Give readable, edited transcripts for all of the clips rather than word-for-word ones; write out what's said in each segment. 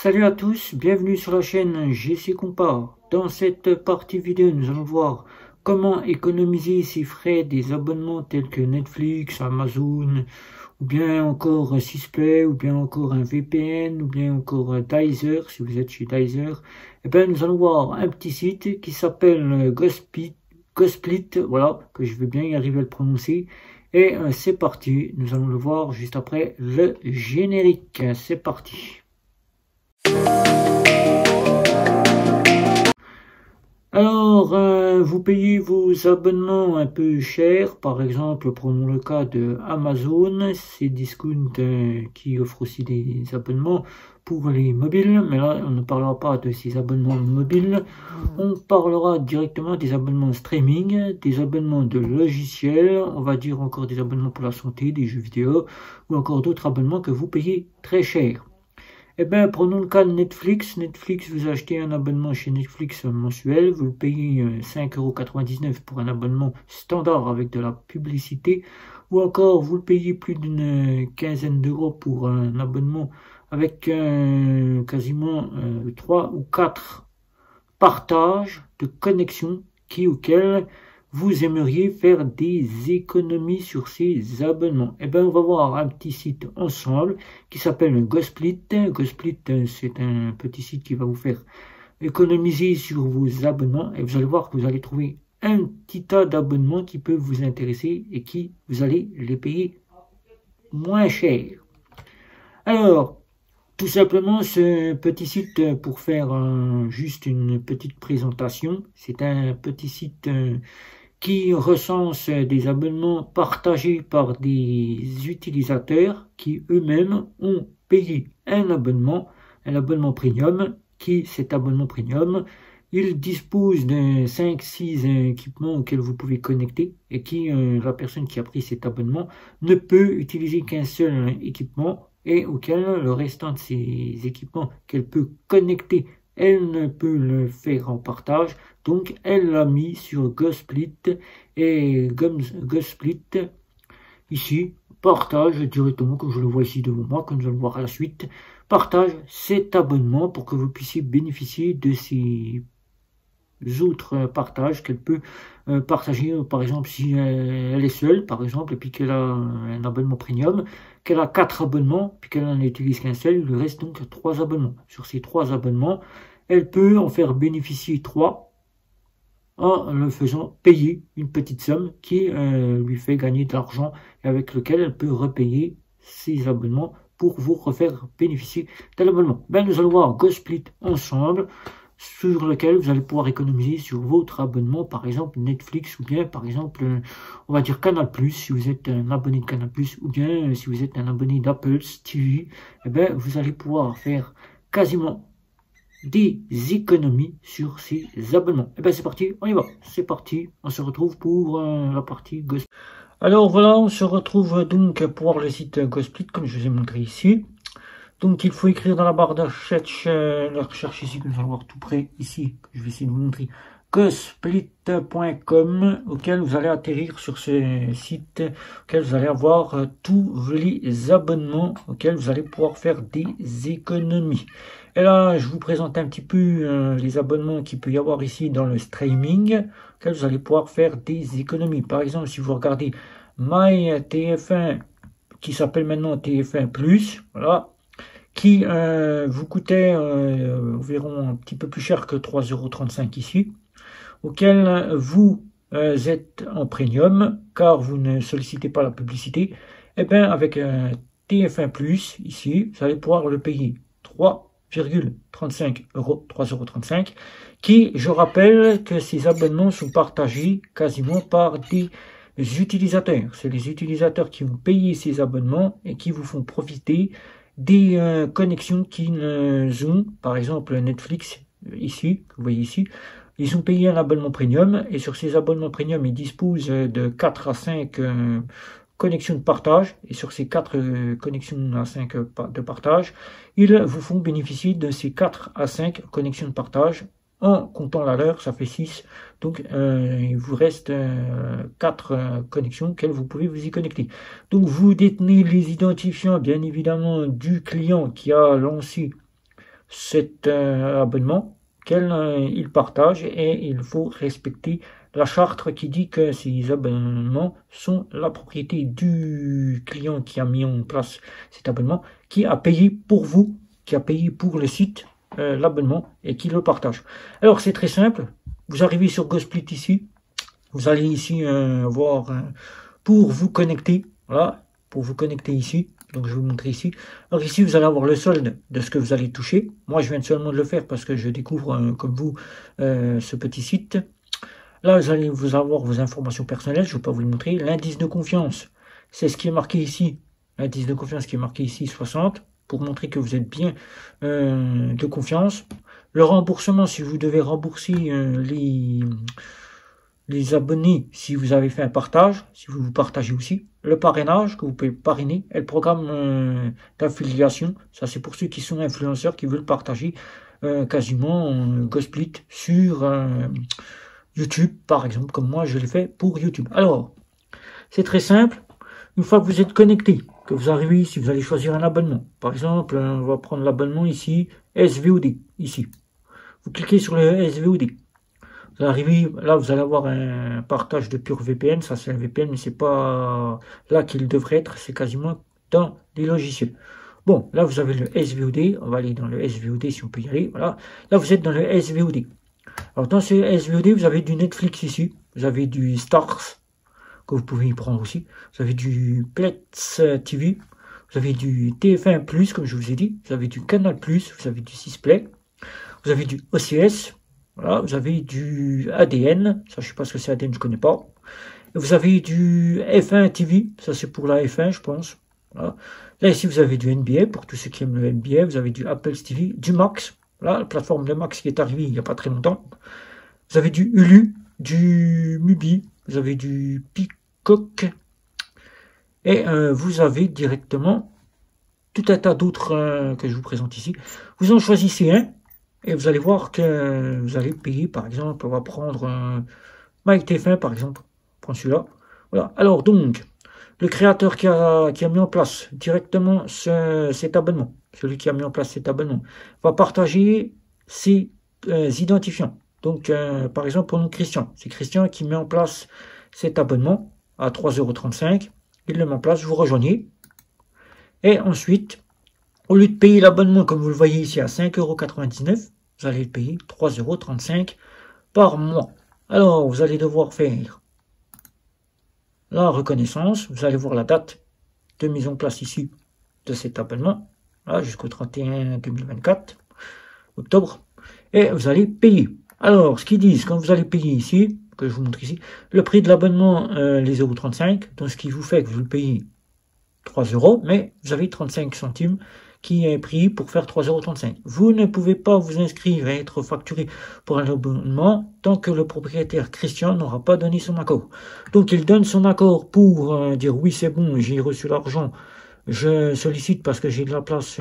Salut à tous, bienvenue sur la chaîne GC Compare. Dans cette partie vidéo, nous allons voir comment économiser ses frais des abonnements tels que Netflix, Amazon, ou bien encore Sisplay, ou bien encore un VPN, ou bien encore Deezer, si vous êtes chez Deezer. Et bien, nous allons voir un petit site qui s'appelle Gosplit, voilà, que je vais bien y arriver à le prononcer. Et c'est parti, nous allons le voir juste après le générique. C'est parti. Alors, vous payez vos abonnements un peu cher, par exemple, prenons le cas de Amazon, c'est Discount qui offre aussi des abonnements pour les mobiles, mais là, on ne parlera pas de ces abonnements mobiles, on parlera directement des abonnements streaming, des abonnements de logiciels, on va dire encore des abonnements pour la santé, des jeux vidéo, ou encore d'autres abonnements que vous payez très cher. Eh bien, prenons le cas de Netflix. Netflix, vous achetez un abonnement chez Netflix mensuel, vous le payez 5,99 € pour un abonnement standard avec de la publicité, ou encore vous le payez plus d'une quinzaine d'euros pour un abonnement avec quasiment 3 ou 4 partages de connexion auxquels vous aimeriez faire des économies sur ces abonnements. Eh bien, on va voir un petit site ensemble qui s'appelle Gosplit. Gosplit, c'est un petit site qui va vous faire économiser sur vos abonnements. Et vous allez voir que vous allez trouver un petit tas d'abonnements qui peuvent vous intéresser et qui vous allez les payer moins cher. Alors, tout simplement, ce petit site, pour faire juste une petite présentation, c'est un petit site qui recense des abonnements partagés par des utilisateurs qui eux-mêmes ont payé un abonnement premium, cet abonnement premium, il dispose de 5-6 équipements auxquels vous pouvez connecter et la personne qui a pris cet abonnement ne peut utiliser qu'un seul équipement et auquel le restant de ces équipements qu'elle peut connecter, elle ne peut le faire en partage, donc elle l'a mis sur Gosplit et Gosplit ici partage directement, comme je le vois ici devant moi, comme nous allons voir à la suite, partage cet abonnement pour que vous puissiez bénéficier de ces autres partages qu'elle peut partager, par exemple si elle est seule par exemple et puis qu'elle a un abonnement premium, qu'elle a 4 abonnements puis qu'elle n'en utilise qu'un seul, il lui reste donc 3 abonnements. Sur ces 3 abonnements, elle peut en faire bénéficier 3 en le faisant payer une petite somme qui lui fait gagner de l'argent et avec lequel elle peut repayer ses abonnements pour vous refaire bénéficier de l'abonnement. Ben, nous allons voir Gosplit ensemble, sur lequel vous allez pouvoir économiser sur votre abonnement, par exemple Netflix, ou bien par exemple, on va dire Canal+, si vous êtes un abonné de Canal+, ou bien si vous êtes un abonné d'Apple TV, eh bien, vous allez pouvoir faire quasiment des économies sur ces abonnements. Et bien c'est parti, on y va, c'est parti, on se retrouve pour la partie Gosplit. Alors voilà, on se retrouve donc pour le site Gosplit, comme je vous ai montré ici. Donc il faut écrire dans la barre de recherche, ici, que nous allons voir tout près, ici, que je vais essayer de vous montrer, gosplit.com, auquel vous allez atterrir sur ce site, auquel vous allez avoir tous les abonnements, auxquels vous allez pouvoir faire des économies. Et là, je vous présente un petit peu les abonnements qu'il peut y avoir ici dans le streaming, auxquels vous allez pouvoir faire des économies. Par exemple, si vous regardez MyTF1, qui s'appelle maintenant TF1+, voilà, qui vous coûtait environ un petit peu plus cher que 3,35 € ici, auquel vous êtes en premium, car vous ne sollicitez pas la publicité, et bien avec TF1+, ici, vous allez pouvoir le payer 3,35 €, 3,35 €, qui, je rappelle que ces abonnements sont partagés quasiment par des utilisateurs. C'est les utilisateurs qui ont payé ces abonnements et qui vous font profiter des connexions qu'ils ont, par exemple Netflix, ici, que vous voyez ici, ils ont payé un abonnement premium, et sur ces abonnements premium, ils disposent de 4 à 5 connexions de partage, et sur ces 4 connexions à 5 de partage, ils vous font bénéficier de ces 4 à 5 connexions de partage. En comptant la leur, ça fait 6. Donc, il vous reste 4 connexions auxquelles vous pouvez vous y connecter. Donc, vous détenez les identifiants, bien évidemment, du client qui a lancé cet abonnement qu'il partage, et il faut respecter la charte qui dit que ces abonnements sont la propriété du client qui a mis en place cet abonnement, qui a payé pour vous, qui a payé pour le site l'abonnement et qui le partage. Alors c'est très simple, vous arrivez sur GoSplit ici, vous allez ici voir pour vous connecter, voilà, pour vous connecter ici. Donc je vais vous montrer ici. Alors ici vous allez avoir le solde de ce que vous allez toucher. Moi je viens seulement de le faire parce que je découvre comme vous ce petit site. Là vous allez vous avoir vos informations personnelles, je ne vais pas vous le montrer. L'indice de confiance, c'est ce qui est marqué ici. L'indice de confiance qui est marqué ici 60, pour montrer que vous êtes bien de confiance. Le remboursement, si vous devez rembourser les abonnés, si vous avez fait un partage, si vous partagez aussi, le parrainage, que vous pouvez parrainer, et le programme d'affiliation, ça c'est pour ceux qui sont influenceurs, qui veulent partager quasiment GoSplit sur YouTube, par exemple, comme moi je l'ai fait pour YouTube. Alors, c'est très simple, une fois que vous êtes connecté, que vous arrivez ici, vous allez choisir un abonnement. Par exemple, on va prendre l'abonnement ici, SVOD, ici. Vous cliquez sur le SVOD. Vous arrivez, là vous allez avoir un partage de pure VPN, ça c'est un VPN, mais c'est pas là qu'il devrait être, c'est quasiment dans les logiciels. Bon, là vous avez le SVOD, on va aller dans le SVOD si on peut y aller, voilà. Là vous êtes dans le SVOD. Alors dans ce SVOD, vous avez du Netflix ici, vous avez du Stars, que vous pouvez y prendre aussi, vous avez du Plex TV, vous avez du TF1+, comme je vous ai dit, vous avez du Canal+, vous avez du 6play, vous avez du OCS, voilà, vous avez du ADN, ça je sais pas ce que c'est ADN, je connais pas. Et vous avez du F1 TV, ça c'est pour la F1 je pense. Voilà. Là ici vous avez du NBA, pour tous ceux qui aiment le NBA, vous avez du Apple TV, du Max, voilà, la plateforme de Max qui est arrivée il n'y a pas très longtemps. Vous avez du Hulu, du Mubi, vous avez du Peacock, et vous avez directement tout un tas d'autres que je vous présente ici. Vous en choisissez un, et vous allez voir que vous allez payer, par exemple, on va prendre MyTF1, par exemple, prendre celui-là. Voilà. Alors donc, le créateur qui a mis en place directement cet abonnement, celui qui a mis en place cet abonnement, va partager ses identifiants. Donc, par exemple, pour nous, Christian, c'est Christian qui met en place cet abonnement à 3,35 €. Il le met en place, vous rejoignez. Et ensuite, au lieu de payer l'abonnement, comme vous le voyez ici, à 5,99 €, vous allez le payer 3,35 € par mois. Alors, vous allez devoir faire la reconnaissance. Vous allez voir la date de mise en place ici de cet abonnement, jusqu'au 31 2024, octobre. Et vous allez payer. Alors, ce qu'ils disent, quand vous allez payer ici, que je vous montre ici, le prix de l'abonnement, les 0,35 €, donc ce qui vous fait que vous le payez 3 €, mais vous avez 35 centimes qui est pris pour faire 3,35 €. Vous ne pouvez pas vous inscrire et être facturé pour un abonnement tant que le propriétaire Christian n'aura pas donné son accord. Donc il donne son accord pour dire oui c'est bon, j'ai reçu l'argent, je sollicite parce que j'ai de la place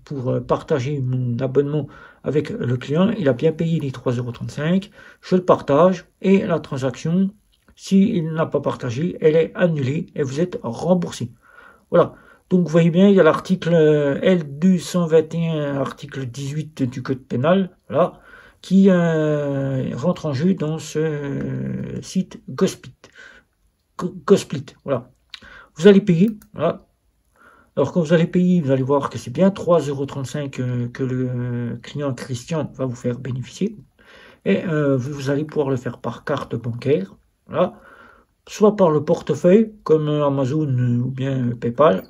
pour partager mon abonnement avec le client. Il a bien payé les 3,35 €, je le partage et la transaction, s'il n'a pas partagé, elle est annulée et vous êtes remboursé. Voilà. Donc vous voyez bien, il y a l'article L221, article 18 du code pénal, voilà, qui rentre en jeu dans ce site GoSplit. Voilà. Vous allez payer, voilà. Alors quand vous allez payer, vous allez voir que c'est bien 3,35 € que le client Christian va vous faire bénéficier. Et vous allez pouvoir le faire par carte bancaire, voilà, soit par le portefeuille, comme Amazon ou bien PayPal.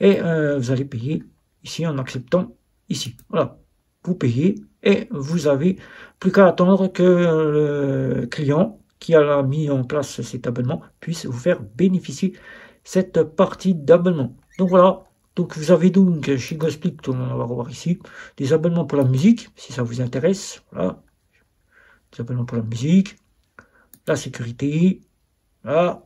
Et vous allez payer ici en acceptant ici. Voilà, vous payez et vous avez plus qu'à attendre que le client qui a mis en place cet abonnement puisse vous faire bénéficier cette partie d'abonnement. Donc voilà, donc vous avez donc chez GoSplit, on va revoir ici, des abonnements pour la musique, si ça vous intéresse. Voilà, des abonnements pour la musique, la sécurité, voilà.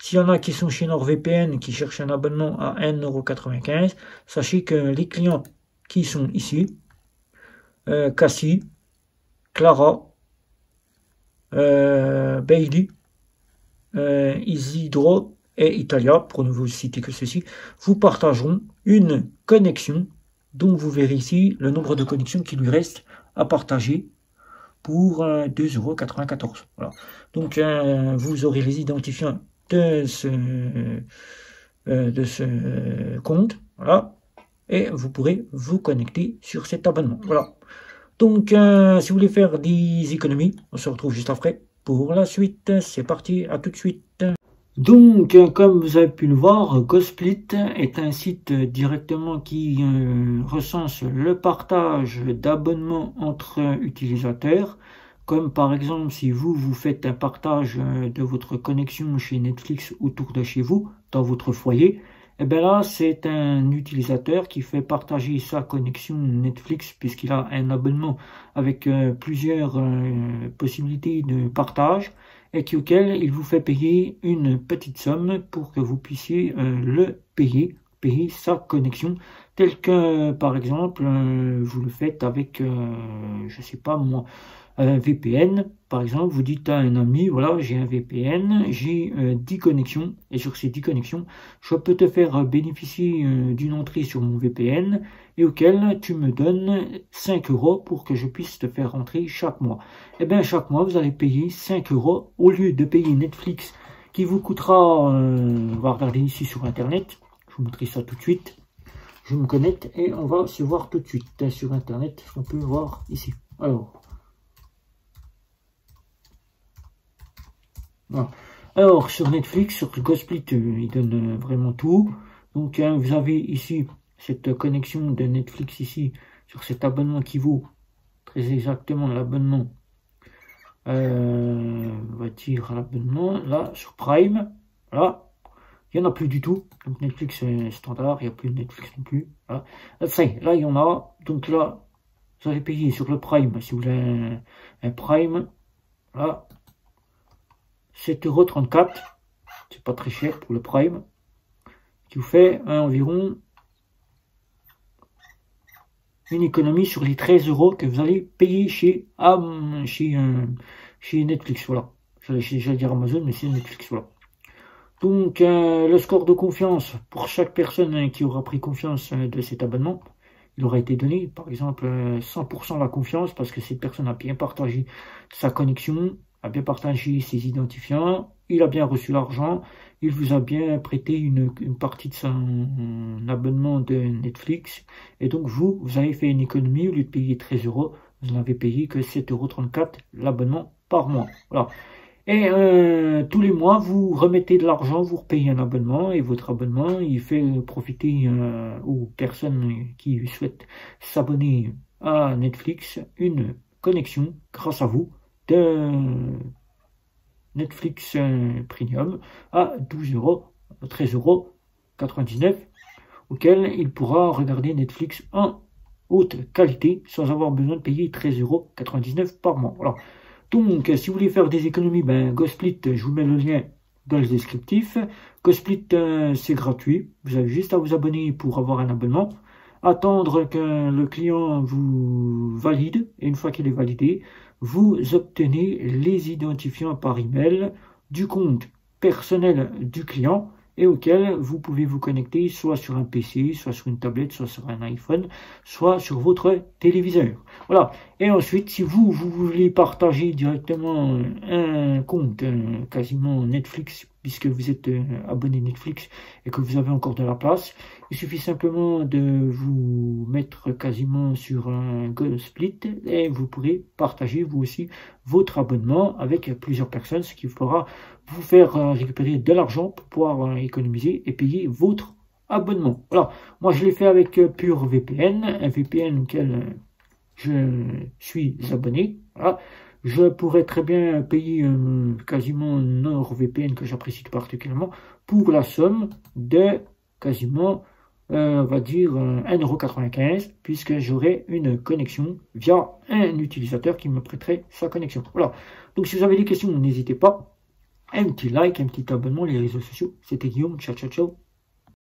S'il y en a qui sont chez NordVPN, qui cherchent un abonnement à 1,95 €, sachez que les clients qui sont ici, Cassie, Clara, Bailey, Isidro et Italia, pour ne vous citer que ceci, vous partageront une connexion Donc vous verrez ici le nombre de connexions qui lui reste à partager pour 2,94 €. Voilà. Donc vous aurez les identifiants de ce compte. Voilà. Et vous pourrez vous connecter sur cet abonnement. Voilà. Donc si vous voulez faire des économies, on se retrouve juste après pour la suite. C'est parti, à tout de suite. Donc, comme vous avez pu le voir, GoSplit est un site directement qui recense le partage d'abonnements entre utilisateurs. Comme par exemple, si vous faites un partage de votre connexion chez Netflix autour de chez vous, dans votre foyer, et bien là, c'est un utilisateur qui fait partager sa connexion Netflix puisqu'il a un abonnement avec plusieurs possibilités de partage et auquel il vous fait payer une petite somme pour que vous puissiez le payer sa connexion, tel que par exemple vous le faites avec, je sais pas moi, un VPN. Par exemple, vous dites à un ami, voilà, j'ai un VPN, j'ai 10 connexions, et sur ces 10 connexions, je peux te faire bénéficier d'une entrée sur mon VPN, et auquel tu me donnes 5 € pour que je puisse te faire rentrer chaque mois. Et bien, chaque mois, vous allez payer 5 € au lieu de payer Netflix, qui vous coûtera, on va regarder ici sur Internet, je vous montrer ça tout de suite. Je me connecte et on va se voir tout de suite sur Internet, ce qu'on peut voir ici. Alors, sur Netflix, sur GoSplit, il donne vraiment tout. Donc, vous avez ici cette connexion de Netflix ici, sur cet abonnement qui vaut très exactement l'abonnement. On va dire l'abonnement, là, sur Prime. Voilà. Il n'y en a plus du tout. Donc, Netflix est standard, il n'y a plus de Netflix non plus. Voilà. Ça y est, là, il y en a. Donc là, vous allez payer sur le Prime, si vous voulez un Prime. Voilà. 7,34 €, c'est pas très cher pour le Prime, qui vous fait environ une économie sur les 13 € que vous allez payer chez Netflix. Voilà, j'allais dire Amazon, mais c'est Netflix. Voilà. Donc le score de confiance pour chaque personne qui aura pris confiance de cet abonnement, il aura été donné, par exemple 100% la confiance parce que cette personne a bien partagé sa connexion, a bien partagé ses identifiants, il a bien reçu l'argent, il vous a bien prêté une partie de son abonnement de Netflix, et donc vous avez fait une économie. Au lieu de payer 13 €, vous n'avez payé que 7,34 € l'abonnement par mois. Voilà. Et tous les mois, vous remettez de l'argent, vous repayez un abonnement, et votre abonnement, il fait profiter aux personnes qui souhaitent s'abonner à Netflix une connexion grâce à vous de Netflix Premium à 13,99 €, auquel il pourra regarder Netflix en haute qualité sans avoir besoin de payer 13,99 € par mois. Voilà. Donc, si vous voulez faire des économies, GoSplit, je vous mets le lien dans le descriptif. GoSplit, c'est gratuit. Vous avez juste à vous abonner pour avoir un abonnement. Attendre que le client vous valide. Et une fois qu'il est validé, vous obtenez les identifiants par email du compte personnel du client et auquel vous pouvez vous connecter soit sur un PC, soit sur une tablette, soit sur un iPhone, soit sur votre téléviseur. Voilà. Et ensuite, si vous voulez partager directement un compte quasiment Netflix, puisque vous êtes abonné Netflix et que vous avez encore de la place, il suffit simplement de vous mettre quasiment sur un GoSplit et vous pourrez partager vous aussi votre abonnement avec plusieurs personnes, ce qui fera vous faire récupérer de l'argent pour pouvoir économiser et payer votre abonnement. Voilà, moi je l'ai fait avec PureVPN, un VPN auquel je suis abonné. Voilà. Je pourrais très bien payer quasiment NordVPN que j'apprécie tout particulièrement pour la somme de quasiment, on va dire 1,95 € puisque j'aurai une connexion via un utilisateur qui me prêterait sa connexion. Voilà, donc si vous avez des questions, n'hésitez pas. Un petit like, un petit abonnement, les réseaux sociaux. C'était Guillaume, ciao ciao ciao.